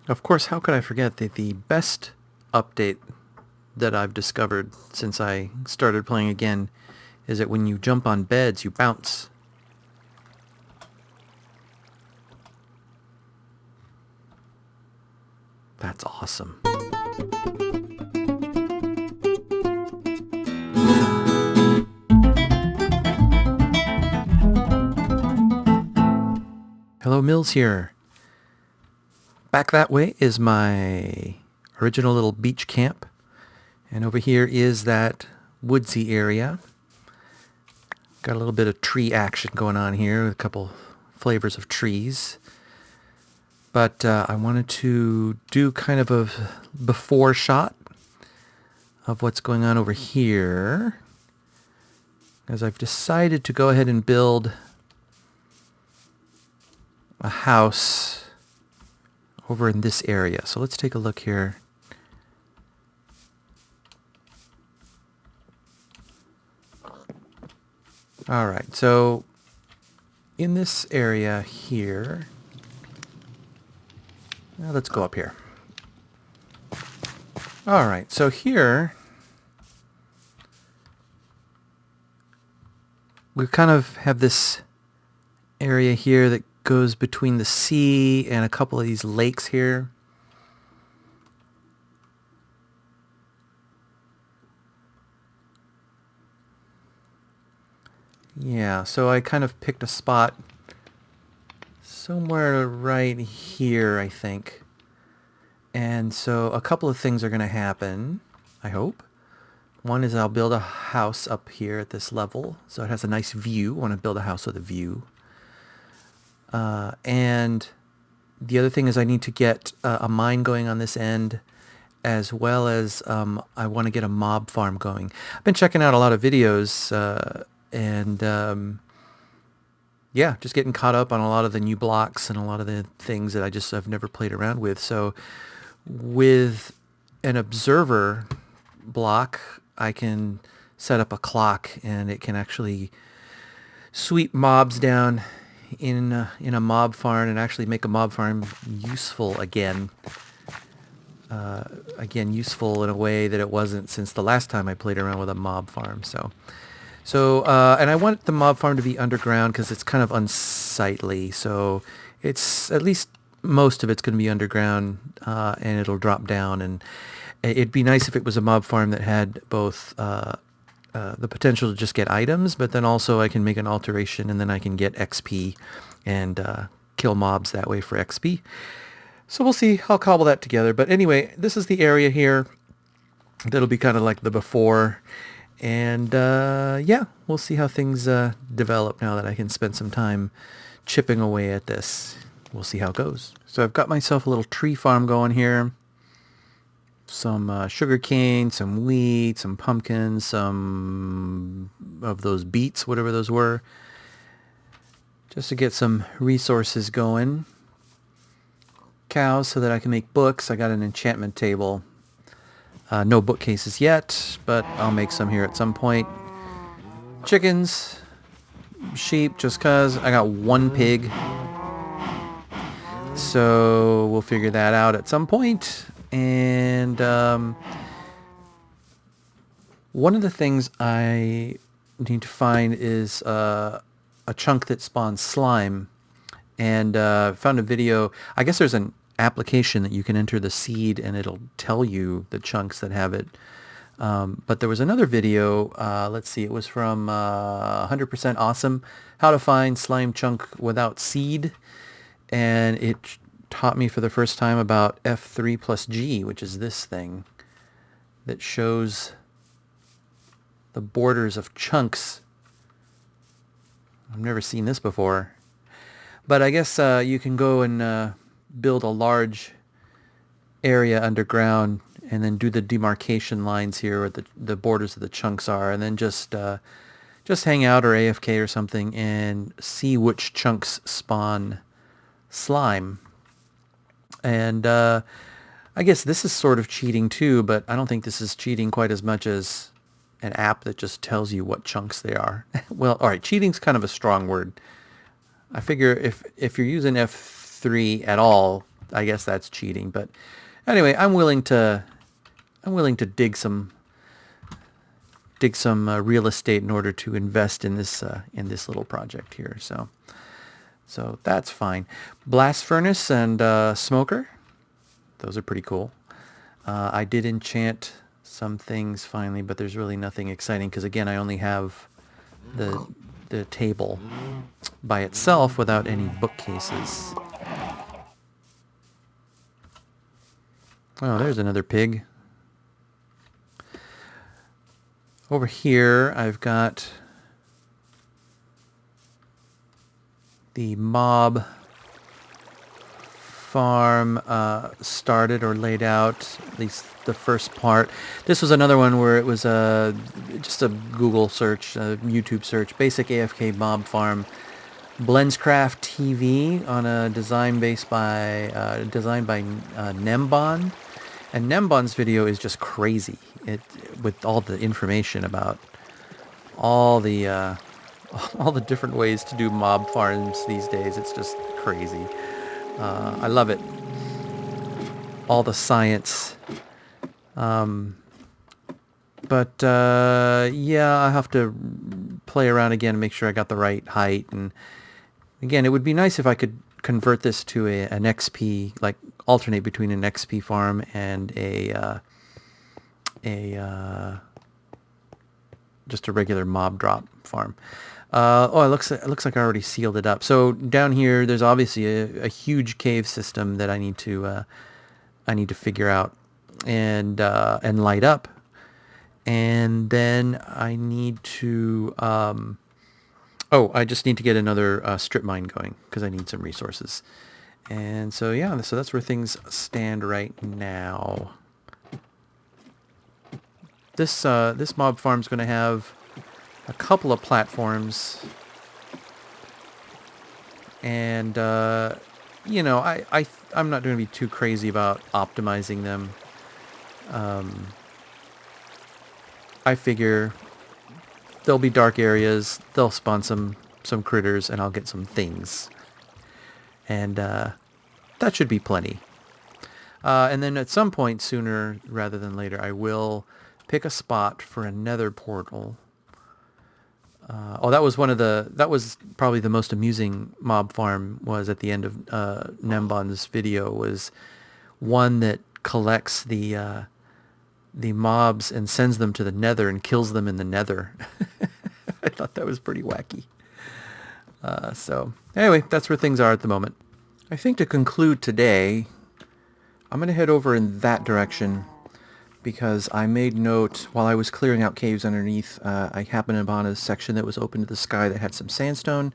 Of course, how could I forget that the best update that I've discovered since I started playing again is that when you jump on beds, you bounce. That's awesome. Hello, Mills here. Back that way is my original little beach camp. And over here is that woodsy area. Got a little bit of tree action going on here with a couple flavors of trees. But I wanted to do kind of a before shot of what's going on over here, as I've decided to go ahead and build a house over in this area. So let's take a look here. All right, so in this area here, let's go up here. All right, so here we kind of have this area here that goes between the sea and a couple of these lakes here. Yeah, so I kind of picked a spot somewhere right here, I think. And so a couple of things are going to happen, I hope. One is I'll build a house up here at this level, so it has a nice view. I want to build a house with a view. And the other thing is I need to get a mine going on this end, as well as I want to get a mob farm going. I've been checking out a lot of videos, and yeah, just getting caught up on a lot of the new blocks and a lot of the things that I've never played around with. So with an observer block, I can set up a clock and it can actually sweep mobs down in a mob farm and actually make a mob farm useful again. Again, useful in a way that it wasn't since the last time I played around with a mob farm. And I want the mob farm to be underground because it's kind of unsightly. So it's at least most of it's going to be underground, and it'll drop down. And it'd be nice if it was a mob farm that had both the potential to just get items, but then also I can make an alteration and then I can get XP and kill mobs that way for XP. So we'll see. I'll cobble that together. But anyway, this is the area here. That'll be kind of like the before. And yeah, we'll see how things develop now that I can spend some time chipping away at this. We'll see how it goes. So I've got myself a little tree farm going here. Some sugar cane, some wheat, some pumpkins, some of those beets, whatever those were. Just to get some resources going. Cows so that I can make books. I got an enchantment table. No bookcases yet, but I'll make some here at some point. Chickens, sheep, just cause. I got one pig. So we'll figure that out at some point. And one of the things I need to find is a chunk that spawns slime. And found a video. I guess there's an application that you can enter the seed and it'll tell you the chunks that have it. But there was another video, let's see, it was from 100% Awesome, how to find slime chunk without seed. And it taught me for the first time about F3 plus G, which is this thing that shows the borders of chunks. I've never seen this before. But I guess you can go and build a large area underground and then do the demarcation lines here where the borders of the chunks are, and then just hang out or AFK or something and see which chunks spawn slime. And I guess this is sort of cheating too, but I don't think this is cheating quite as much as an app that just tells you what chunks they are. Well, all right, cheating's kind of a strong word. I figure if you're using F3 at all, I guess that's cheating. But anyway, I'm willing to dig some real estate in order to invest in this little project here. So that's fine. Blast furnace and smoker, those are pretty cool. I did enchant some things finally, but there's really nothing exciting because again, I only have the table by itself without any bookcases. Oh, there's another pig. Over here, I've got the mob farm started or laid out, at least the first part. This was another one where it was just a Google search, a YouTube search, basic AFK mob farm, BlendsCraftTV on a design based by designed by Nembon. And Nembon's video is just crazy. With all the information about all the different ways to do mob farms these days. It's just crazy. I love it. All the science. But yeah, I have to play around again and make sure I got the right height. And again, it would be nice if I could convert this to an XP, like alternate between an XP farm and just a regular mob drop farm. Oh, it looks like I already sealed it up. So down here, there's obviously a huge cave system that I need to figure out and light up, and then I need to I just need to get another strip mine going because I need some resources. And so yeah, so that's where things stand right now. This mob farm's going to have a couple of platforms, and you know, I'm not going to be too crazy about optimizing them. I figure there'll be dark areas, they'll spawn some critters, and I'll get some things, and that should be plenty. And then at some point, sooner rather than later, I will pick a spot for a nether portal. That was probably the most amusing mob farm was at the end of Nembon's video, was one that collects the mobs and sends them to the nether and kills them in the nether. I thought that was pretty wacky. So anyway, that's where things are at the moment. I think to conclude today, I'm going to head over in that direction because I made note while I was clearing out caves underneath, I happened upon a section that was open to the sky that had some sandstone,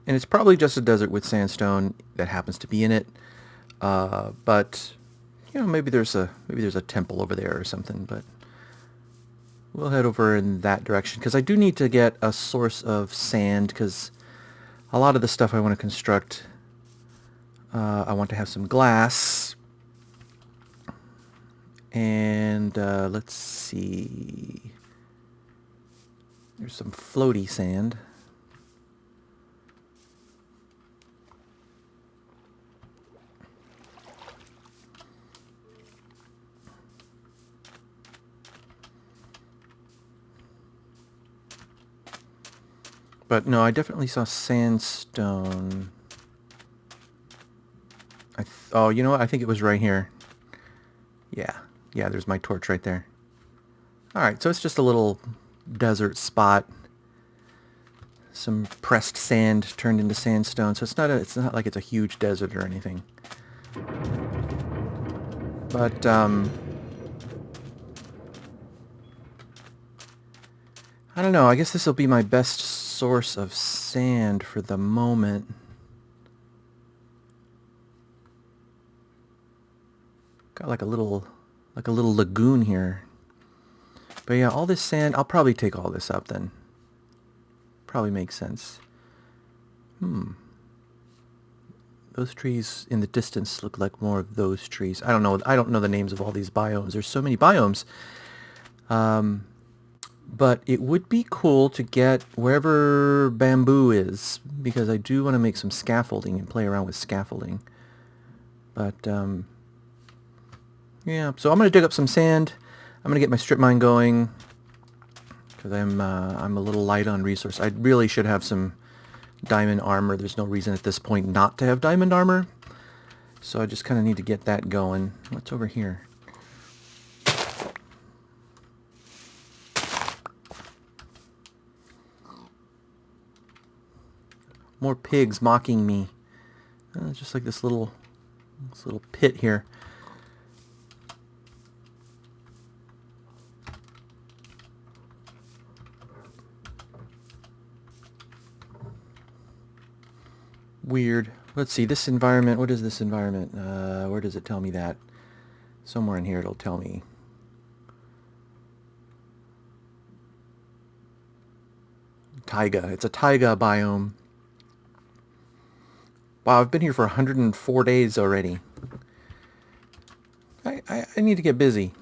and it's probably just a desert with sandstone that happens to be in it. But you know, maybe there's a temple over there or something. But we'll head over in that direction because I do need to get a source of sand because a lot of the stuff I want to construct, I want to have some glass. And let's see, there's some floaty sand. But no, I definitely saw sandstone. Oh, you know what? I think it was right here. Yeah, there's my torch right there. Alright, so it's just a little desert spot. Some pressed sand turned into sandstone, so it's not like it's a huge desert or anything. But I don't know, I guess this will be my best source of sand for the moment. Got like a little lagoon here. But yeah, all this sand, I'll probably take all this up then. Probably makes sense. Those trees in the distance look like more of those trees. I don't know the names of all these biomes. There's so many biomes. But it would be cool to get wherever bamboo is, because I do want to make some scaffolding and play around with scaffolding. But yeah, so I'm going to dig up some sand. I'm going to get my strip mine going because I'm a little light on resource. I really should have some diamond armor. There's no reason at this point not to have diamond armor. So I just kind of need to get that going. What's over here? More pigs mocking me. Just like this little pit here. Weird. Let's see, this environment, what is this environment? Where does it tell me that? Somewhere in here it'll tell me. Taiga. It's a taiga biome. Wow, I've been here for 104 days already. I need to get busy.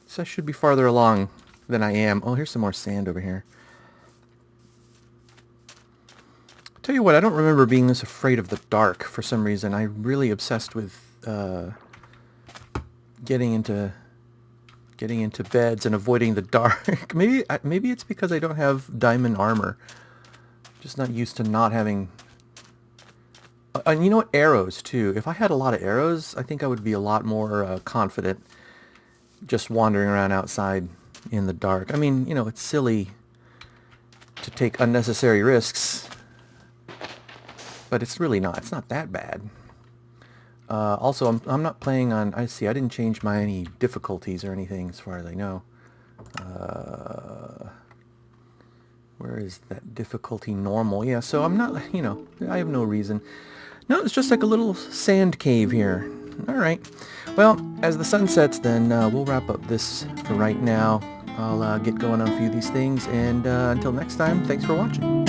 So I should be farther along than I am. Oh, here's some more sand over here. Tell you what, I don't remember being this afraid of the dark for some reason. I'm really obsessed with getting into beds and avoiding the dark. Maybe it's because I don't have diamond armor. Just not used to not having. And you know what? Arrows too. If I had a lot of arrows, I think I would be a lot more confident just wandering around outside in the dark. I mean, you know, it's silly to take unnecessary risks. But it's really not. It's not that bad. Also, I'm not playing on. I didn't change my any difficulties or anything as far as I know. Where is that difficulty? Normal. Yeah. So I'm not. You know, I have no reason. No, it's just like a little sand cave here. All right. Well, as the sun sets, then we'll wrap up this for right now. I'll get going on a few of these things, and until next time, thanks for watching.